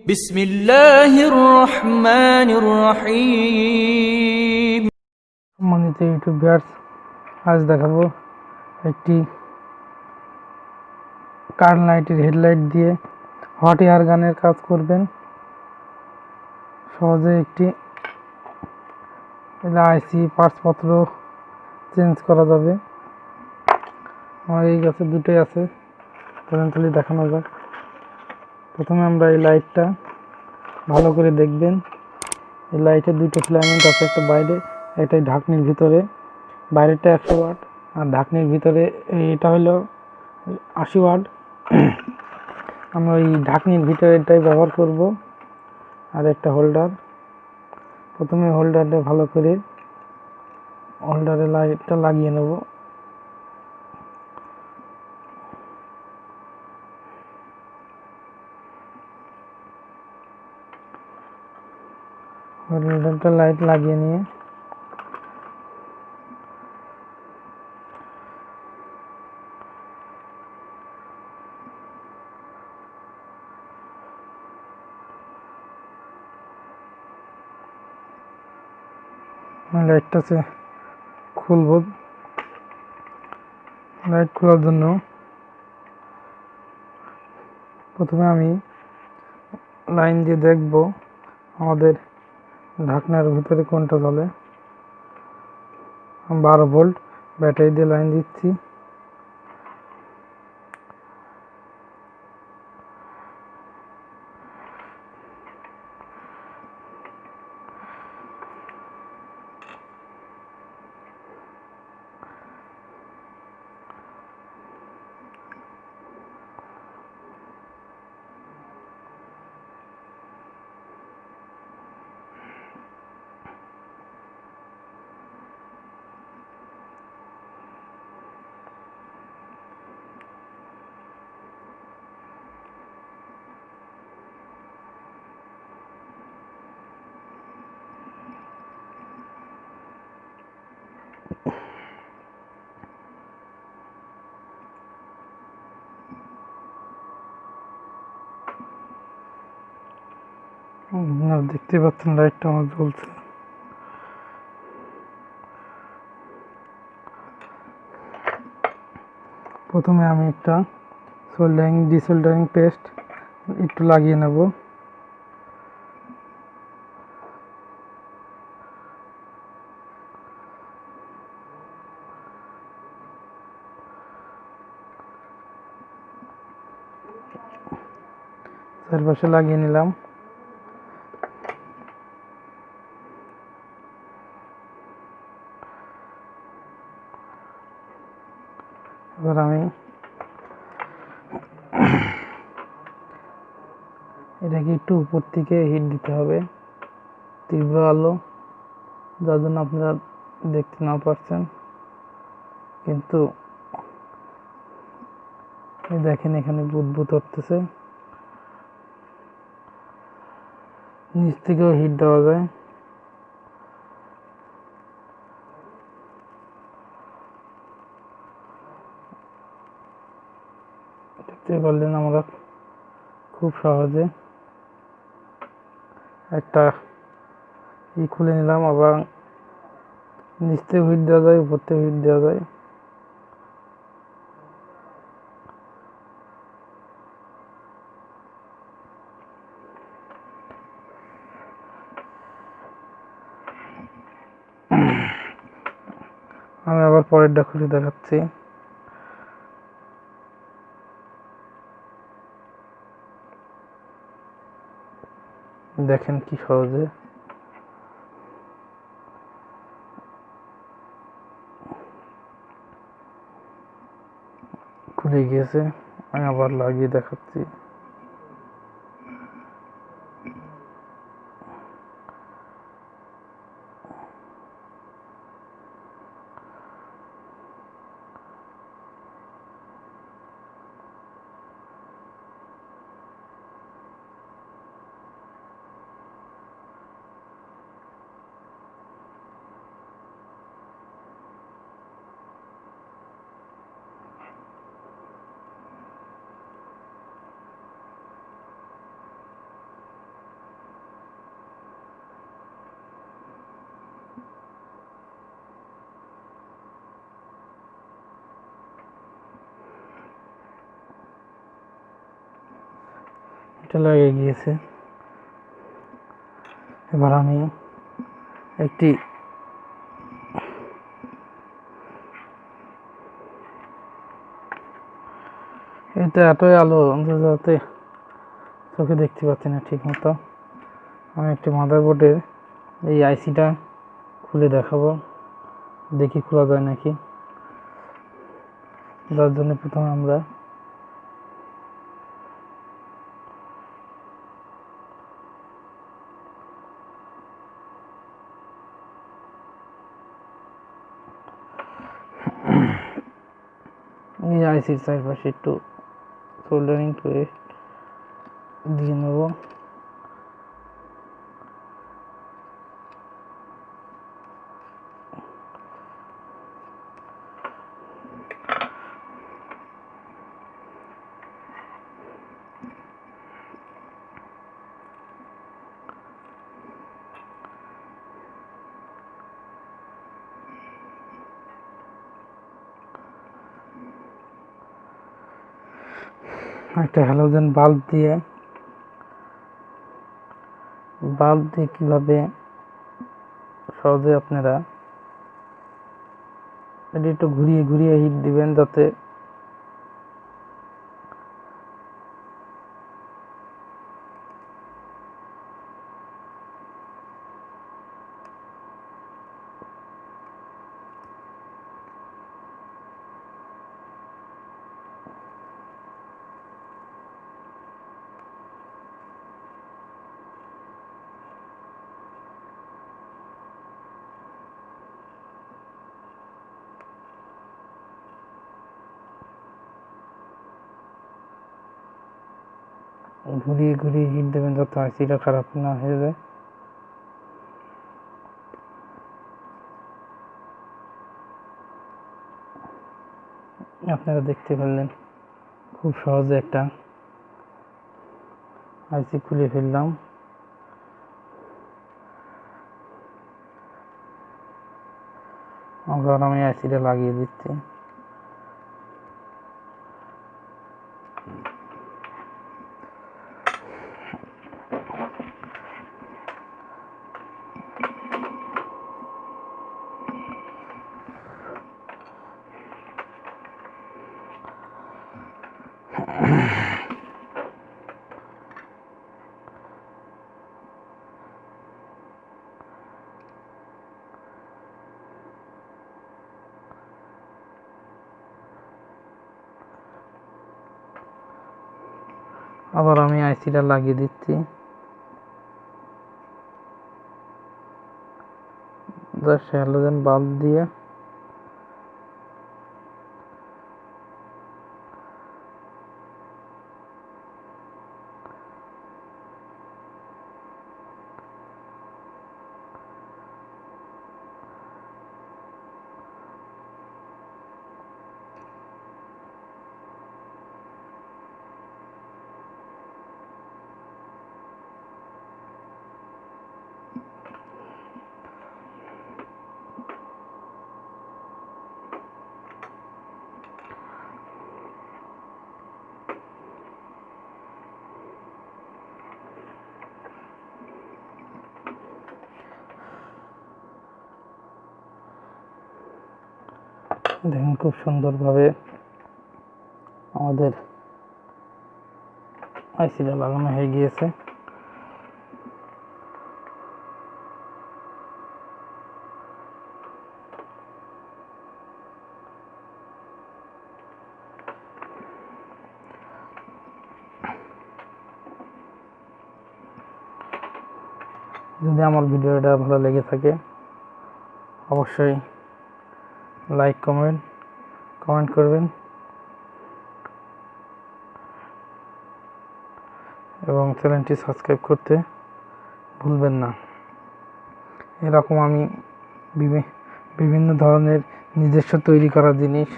বিসমিল্লাহির রহমানির রহিম। সম্মানিত ইউটিউব ভিউয়ার্স, আজ দেখাবো একটি কার লাইটের হেডলাইট দিয়ে হট এয়ার গানের কাজ করবেন সহজে। একটি আইসি পার্টসপত্র চেঞ্জ করা যাবে। আমার এই কাছে দুটোই আছে, তাহলে দেখানো যাক। প্রথমে আমরা এই লাইটটা ভালো করে দেখবেন। এই লাইটের দুটো ফিলামেন্ট আছে, একটা বাইরে, একটা ঢাকনির ভিতরে। বাইরেটা 100 ওয়াট আর ঢাকনির ভিতরে এটা হলো 80 ওয়াট। আমরা ওই ঢাকনির ভিতরে এটাই ব্যবহার করব। আর একটা হোল্ডার, প্রথমে হোল্ডারটা ভালো করে হোল্ডারে লাইটটা লাগিয়ে নেব। হোল্ডারটা লাইট লাগিয়ে নিয়ে লাইটটা খুলব। লাইট খোলার জন্য প্রথমে আমি লাইন দিয়ে দেখব আমাদের ঢাকনার ভিতরে কোনটা জ্বলে। 12 ভোল্ট ব্যাটারি দিয়ে লাইন দিচ্ছি। দেখতে পাচ্ছেন লাইটটা আমার জ্বলছে। প্রথমে আমি একটা ডিসোল্ডারিং পেস্ট একটু লাগিয়ে নেব। চারপাশে লাগিয়ে নিলাম। এবার আমি এটাকে একটু উপর থেকে হিট দিতে হবে, তীব্র আলো, যার জন্য আপনারা দেখতে না পারছেন। কিন্তু দেখেন এখানে বুদবুদ উঠতেছে, নিচ থেকেও হিট দেওয়া যায়। দেখতে পারলেন আমরা খুব সহজে একটা খুলে নিলাম। আবার নিচ থেকে হিট দেওয়া যায়, উপর থেকে হিট দেওয়া যায়। আমি আবার পরেরটা খুলে দেখাচ্ছি। দেখেন কি সহজে খুলে গিয়েছে। আমি আবার লাগিয়ে দেখাচ্ছি। এটা লেগে গিয়েছে। এবার আমি একটি এটা এতই আলো যাতে চোখে দেখতে পাচ্ছি না ঠিক মতো। আমি একটি মাদারবোর্ডের এই আইসিটা খুলে দেখাবো, দেখি খোলা যায় নাকি। যার জন্য প্রথমে আমরা এই আইসির চারপাশে একটু সোল্ডারিং করে দিয়ে নেব। একটা হ্যালোজেন বাল্ব দিয়ে কিভাবে সহজে আপনারা এটি একটু ঘুরিয়ে ঘুরিয়ে হিট দিবেন যাতে ঘুরিয়ে ঘুরিয়ে হিট দেবেন যাতে আইসিটা খারাপ না হয়ে যায়। আপনারা দেখতে পারলেন খুব সহজে একটা আইসি খুলে ফেললাম। আবার আমি আইসিটা লাগিয়ে দিচ্ছি। আবার আমি আইসিটা লাগিয়ে দিচ্ছি। জাস্ট হ্যালোজেন বাল্ব দিয়ে দেখুন খুব সুন্দরভাবে আমাদের আইসিটা লাগানো হয়ে গিয়েছে। যদি আমার ভিডিওটা ভালো লেগে থাকে অবশ্যই লাইক কমেন্ট করবেন এবং চ্যানেলটি সাবস্ক্রাইব করতে ভুলবেন না। এরকম আমি বিভিন্ন ধরনের নিজস্ব তৈরি করা জিনিস